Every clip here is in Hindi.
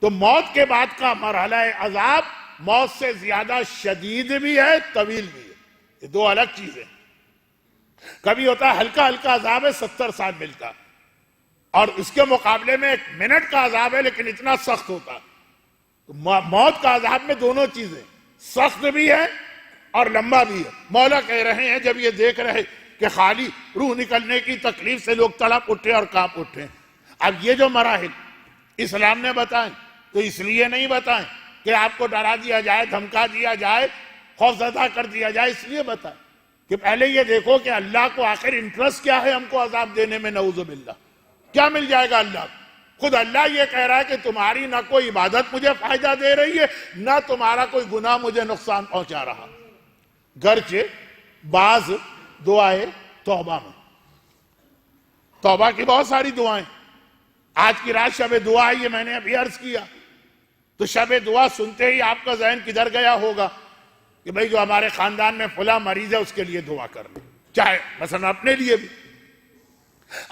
तो मौत के बाद का मरहला अजाब मौत से ज्यादा शदीद भी है, तवील भी है। ये दो अलग चीजें। कभी होता है हल्का हल्का अजाब है, 70 साल मिलता है, और इसके मुकाबले में 1 मिनट का अजाब है लेकिन इतना सख्त होता है। तो मौत का अजाब में दोनों चीजें, सख्त भी है और लंबा भी है। मौला कह रहे हैं जब ये देख रहे कि खाली रूह निकलने की तकलीफ से लोग तड़प उठे और कांप उठे, अब ये जो मराहिल इस्लाम ने बताए तो इसलिए नहीं बताएं कि आपको डरा दिया जाए, धमका दिया जाए, खौफजदा कर दिया जाए, इसलिए बताएं कि पहले ये देखो कि अल्लाह को आखिर इंटरेस्ट क्या है हमको अजाब देने में। नऊजुबिल्लाह, क्या मिल जाएगा अल्लाह? खुद अल्लाह ये कह रहा है कि तुम्हारी ना कोई इबादत मुझे फायदा दे रही है, ना तुम्हारा कोई गुनाह मुझे नुकसान पहुंचा रहा। गर्चे बाज दुआएं तौबा में, तौबा की बहुत सारी दुआएं। आज की रात शब दुआ है, ये मैंने अभी अर्ज किया। तो शब दुआ सुनते ही आपका जहन किधर गया होगा कि भाई जो हमारे खानदान में फुला मरीज है उसके लिए दुआ करना, चाहे मसलन अपने लिए भी।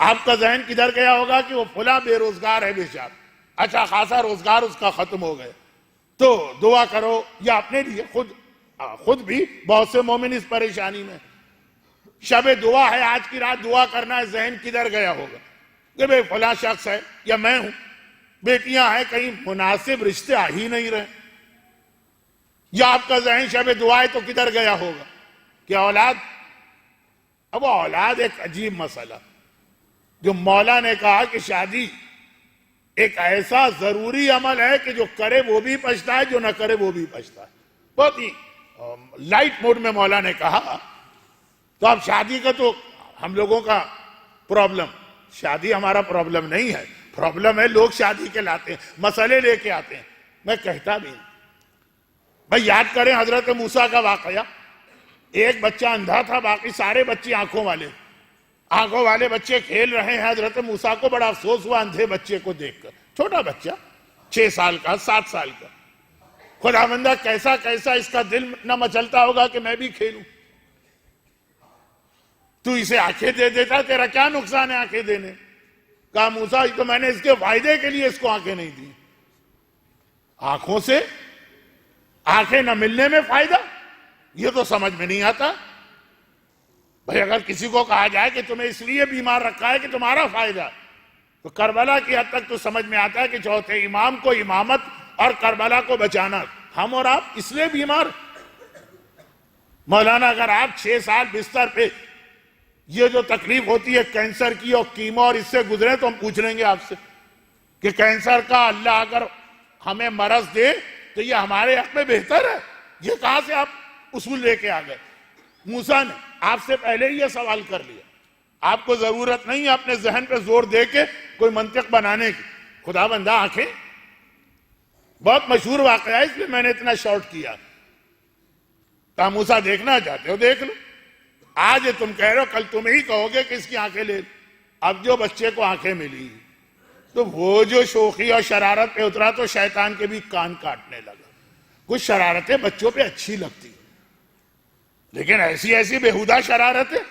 आपका जहन किधर गया होगा कि वो फुला बेरोजगार है बेचारा, अच्छा खासा रोजगार उसका खत्म हो गया, तो दुआ करो। या अपने लिए खुद भी बहुत से मोमिन इस परेशानी में। शब दुआ है, आज की रात दुआ करना है, जहन किधर गया होगा कि भाई फला शख्स है या मैं हूं, बेटियां हैं, कहीं मुनासिब रिश्ते आ ही नहीं रहे। या आपका जहन शब दुआ है तो किधर गया होगा कि औलाद। अब औलाद एक अजीब मसला, जो मौला ने कहा कि शादी एक ऐसा जरूरी अमल है कि जो करे वो भी पछता है, जो ना करे वो भी पछता है। बहुत ही लाइट मोड में मौला ने कहा। तो अब शादी का तो हम लोगों का प्रॉब्लम, शादी हमारा प्रॉब्लम नहीं है, प्रॉब्लम है लोग शादी के लाते हैं, मसले लेके आते हैं। मैं कहता भी भाई याद करें हजरत मूसा का वाकया। एक बच्चा अंधा था, बाकी सारे बच्चे आंखों वाले बच्चे खेल रहे हैं। हजरत मूसा को बड़ा अफसोस हुआ अंधे बच्चे को देखकर। छोटा बच्चा 6 साल का, 7 साल का। खुदावंदा कैसा कैसा इसका दिल न मचलता होगा कि मैं भी खेलूं। तू इसे आंखें दे देता, तेरा क्या नुकसान है आंखें देने? कहा मूसा तो मैंने इसके फायदे के लिए इसको आंखें नहीं दी। आंखों से आंखें न मिलने में फायदा, ये तो समझ में नहीं आता। भाई अगर किसी को कहा जाए कि तुम्हें इसलिए बीमार रखा है कि तुम्हारा फायदा, तो करबला की हद तक तो समझ में आता है कि चौथे इमाम को इमामत और करबला को बचाना, हम और आप इसलिए बीमार। मौलाना अगर आप 6 साल बिस्तर पे ये जो तकलीफ होती है कैंसर की और कीमो और इससे गुजरे, तो हम पूछ लेंगे आपसे कि कैंसर का अल्लाह अगर हमें मरज दे तो ये हमारे हक में बेहतर है। ये कहां से आप उसूल लेके आ गए? मूसा ने आपसे पहले ही ये सवाल कर लिया। आपको जरूरत नहीं है अपने जहन पे जोर दे के कोई मंतिक बनाने की। खुदाबंदा आंखें, बहुत मशहूर वाकया है, इसलिए मैंने इतना शॉर्ट किया। कहा मूसा देखना चाहते हो देख लो, आज तुम कह रहे हो कल तुम ही कहोगे कि इसकी आंखें ले। अब जो बच्चे को आंखें मिली तो वो जो शोखी और शरारत पे उतरा तो शैतान के भी कान काटने लगा। कुछ शरारतें बच्चों पे अच्छी लगती, लेकिन ऐसी ऐसी बेहुदा शरारतें,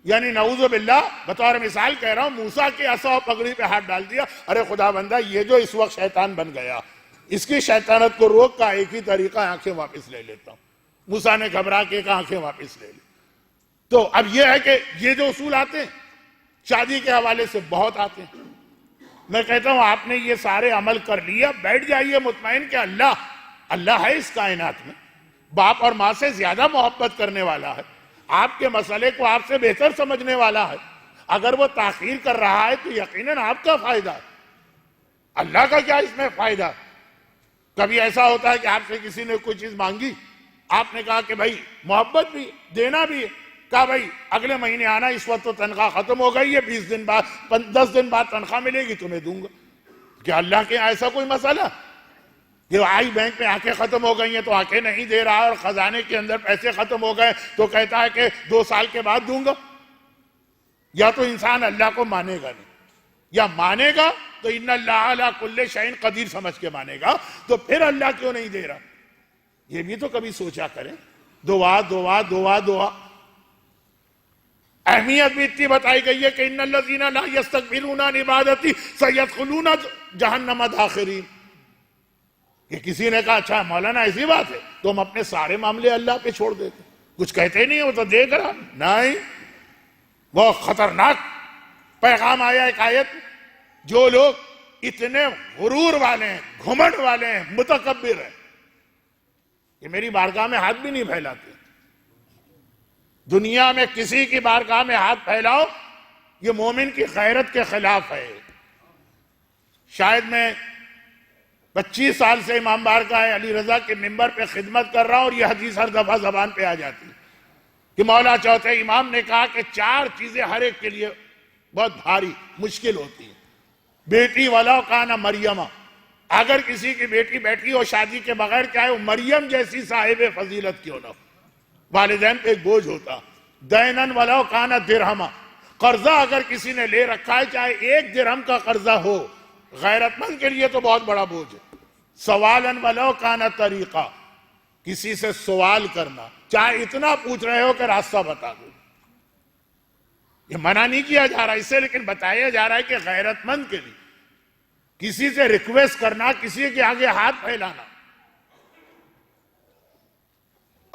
यानी नऊज़ु बिल्लाह, बतौर मिसाल कह रहा हूं, मूसा के असा पगड़ी पे हाथ डाल दिया। अरे खुदाबंदा ये जो इस वक्त शैतान बन गया, इसकी शैतानत को रोक का एक ही तरीका, आंखें वापस ले लेता हूं। मूसा ने घबरा के कहा आंखें वापस ले ली। तो अब यह है कि ये जो उसूल आते हैं शादी के हवाले से बहुत आते हैं। मैं कहता हूं आपने ये सारे अमल कर लिया, बैठ जाइए मुतमईन कि अल्लाह है इस कायनात में, बाप और माँ से ज्यादा मोहब्बत करने वाला है, आपके मसले को आपसे बेहतर समझने वाला है। अगर वो ताखीर कर रहा है तो यकीनन आपका फायदा है, अल्लाह का क्या इसमें फायदा? कभी ऐसा होता है कि आपसे किसी ने कोई चीज मांगी, आपने कहा कि भाई मोहब्बत भी देना भी है, कहा भाई अगले महीने आना, इस वक्त तो तनख्वाह खत्म हो गई है, 20 दिन बाद 10 दिन बाद तनख्वाह मिलेगी, तुम्हें दूंगा। क्या अल्लाह के ऐसा कोई मसला? ये आई बैंक में आंखें खत्म हो गई हैं तो आंखें नहीं दे रहा, और खजाने के अंदर पैसे खत्म हो गए तो कहता है कि 2 साल के बाद दूंगा। या तो इंसान अल्लाह को मानेगा नहीं, या मानेगा तो इन्नल्लाह अला कुल्ली शैइन कदीर समझ के मानेगा, तो फिर अल्लाह क्यों नहीं दे रहा? ये भी तो कभी सोचा करें। दुआ दुआ दुआ दुआ, अहमियत भी इतनी बताई गई है कि इन्नल्लज़ीना ला यस्तकबिरूना अन इबादती सयदखुलूना जहन्नम दाखिरीन। कि किसी ने कहा अच्छा मौलाना ऐसी बात है तो हम अपने सारे मामले अल्लाह पे छोड़ देते, कुछ कहते नहीं, वो तो देख रहा नहीं। वो खतरनाक पैगाम आया एक आयत, जो लोग इतने गुरूर वाले हैं, घुमंड वाले हैं, मुतकब्बिर हैं, ये मेरी बारगाह में हाथ भी नहीं फैलाते। दुनिया में किसी की बारगाह में हाथ फैलाओ ये मोमिन की गैरत के खिलाफ है। शायद मैं 25 साल से इमाम बारगाह अली रजा के मिंबर पे खिदमत कर रहा हूं और यह हदीस हर दफा जबान पे आ जाती है कि मौला चौथे इमाम ने कहा कि 4 चीजें हर एक के लिए बहुत भारी मुश्किल होती है। बेटी वाला काना मरियमा, अगर किसी की बेटी बैठी हो शादी के बगैर, चाहे वो मरियम जैसी साहिब फजीलत क्यों ना हो, वालिदैन पे एक बोझ होता। दैनन वाला काना दिरहमा, कर्जा अगर किसी ने ले रखा है, चाहे 1 दिरहम का कर्जा हो, गैरतमंद के लिए तो बहुत बड़ा बोझ है। सवालन वाला काना तरीका, किसी से सवाल करना, चाहे इतना पूछ रहे हो कि रास्ता बता दो, ये मना नहीं किया जा रहा इससे, लेकिन बताया जा रहा है कि गैरतमंद के लिए किसी से रिक्वेस्ट करना, किसी के आगे हाथ फैलाना।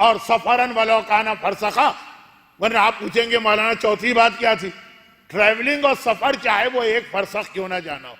और सफरन वाला काना फरसखा, वरना आप पूछेंगे मौलाना चौथी बात क्या थी? ट्रैवलिंग और सफर चाहे वो 1 फरसख क्यों ना जाना हो,